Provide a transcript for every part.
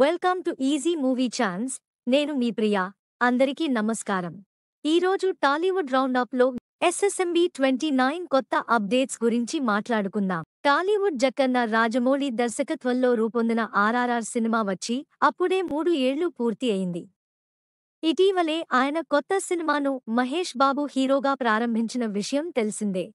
Welcome to easy movie chance. నేను మీ ప్రియా. అందరికీ నమస్కారం. ఈరోజు టాలీవుడ్ రౌండప్లో ఎస్ఎస్ఎంబి 29 కొత్త అప్డేట్స్ గురించి మాట్లాడుకుందాం. టాలీవుడ్ జక్కన్న రాజమౌళి దర్శకత్వంలో రూపొందిన ఆర్ఆర్ఆర్ సినిమా వచ్చి అప్పుడే 3 ఏళ్లు పూర్తి అయింది. ఇటీవలే ఆయన కొత్త సినిమాను మహేష్ బాబు హీరోగా ప్రారంభించిన విషయం తెలిసిందే.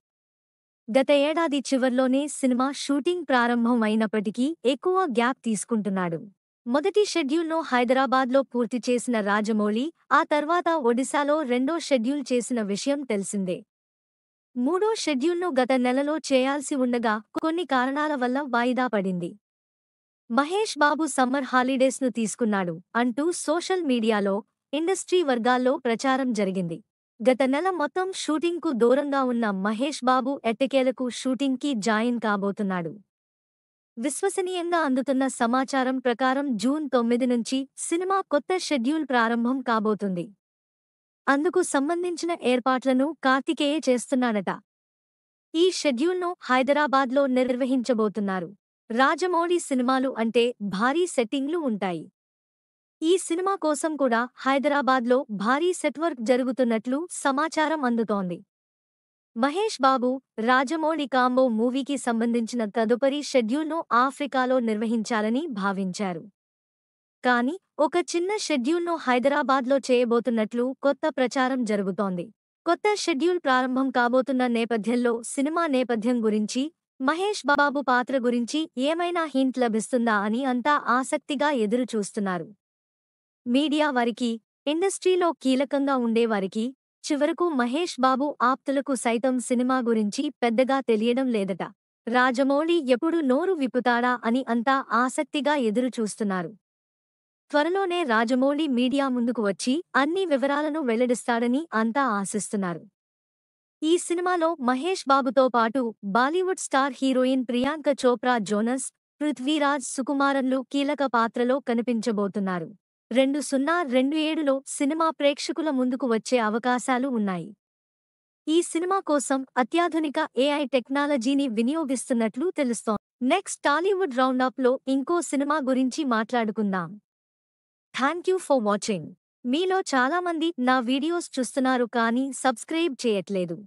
గత ఏడాది చివర్లోనే సినిమా షూటింగ్ ప్రారంభం అయినప్పటికీ ఎక్కువ గ్యాప్ తీసుకుంటున్నాడు. మొదటి షెడ్యూల్ను హైదరాబాద్లో పూర్తి చేసిన రాజమౌళి ఆ తర్వాత ఒడిశాలో రెండో షెడ్యూల్ చేసిన విషయం తెలిసిందే. మూడో షెడ్యూల్ను గత నెలలో చేయాల్సి ఉండగా కొన్ని కారణాల వల్ల వాయిదా పడింది. మహేష్ బాబు సమ్మర్ హాలిడేస్ను తీసుకున్నాడు అంటూ సోషల్ మీడియాలో, ఇండస్ట్రీ వర్గాల్లో ప్రచారం జరిగింది. గత నెల మొత్తం షూటింగ్కు దూరంగా ఉన్న మహేష్ బాబు ఎట్టకేలకు షూటింగ్కి జాయిన్ కాబోతున్నాడు. విశ్వసనీయంగా అందుతున్న సమాచారం ప్రకారం జూన్ 9 నుంచి సినిమా కొత్త షెడ్యూల్ ప్రారంభం కాబోతుంది. అందుకు సంబంధించిన ఏర్పాట్లను కార్తికేయ చేస్తున్నాడట. ఈ షెడ్యూల్ను హైదరాబాద్లో నిర్వహించబోతున్నారు. రాజమౌళి సినిమాలు అంటే భారీ సెట్టింగ్లు ఉంటాయి. ఈ సినిమా కోసం కూడా హైదరాబాద్లో భారీ సెట్ వర్క్ జరుగుతున్నట్లు సమాచారం అందుతోంది. మహేష్ బాబు, రాజమౌళి కాంబో మూవీకి సంబంధించిన తదుపరి షెడ్యూల్ను ఆఫ్రికాలో నిర్వహించాలని భావించారు. కానీ ఒక చిన్న షెడ్యూల్ను హైదరాబాద్లో చేయబోతున్నట్లు కొత్త ప్రచారం జరుగుతోంది. కొత్త షెడ్యూల్ ప్రారంభం కాబోతున్న నేపథ్యంలో సినిమా నేపథ్యం గురించి, మహేష్ బాబు పాత్ర గురించి ఏమైనా హింట్ లభిస్తుందా అని అంతా ఆసక్తిగా ఎదురుచూస్తున్నారు. మీడియా వారికి, ఇండస్ట్రీలో కీలకంగా ఉండేవారికి, చివరకు మహేష్ బాబు ఆప్తులకు సైతం సినిమా గురించి పెద్దగా తెలియడం లేదట. రాజమౌళి ఎప్పుడు నోరు విప్పుతాడా అని అంతా ఆసక్తిగా ఎదురుచూస్తున్నారు. త్వరలోనే రాజమౌళి మీడియా ముందుకు వచ్చి అన్ని వివరాలను వెల్లడిస్తాడని అంతా ఆశిస్తున్నారు. ఈ సినిమాలో మహేష్ బాబుతో పాటు Bollywood star heroine Priyanka Chopra Jonas, Prithviraj సుకుమారన్లు కీలక పాత్రలో కనిపించబోతున్నారు. 2027లో సినిమా ప్రేక్షకుల ముందుకు వచ్చే అవకాశాలు ఉన్నాయి. ఈ సినిమా కోసం అత్యాధునిక ఏఐ టెక్నాలజీని వినియోగిస్తున్నట్లు తెలుస్తోంది. నెక్స్ట్ టాలీవుడ్ రౌండప్లో ఇంకో సినిమా గురించి మాట్లాడుకుందాం. Thank you for watching. మీలో చాలామంది నా వీడియోస్ చూస్తున్నారు కానీ సబ్స్క్రైబ్ చేయట్లేదు.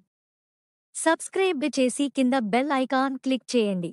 సబ్స్క్రైబ్ చేసి కింద బెల్ ఐకాన్ క్లిక్ చేయండి.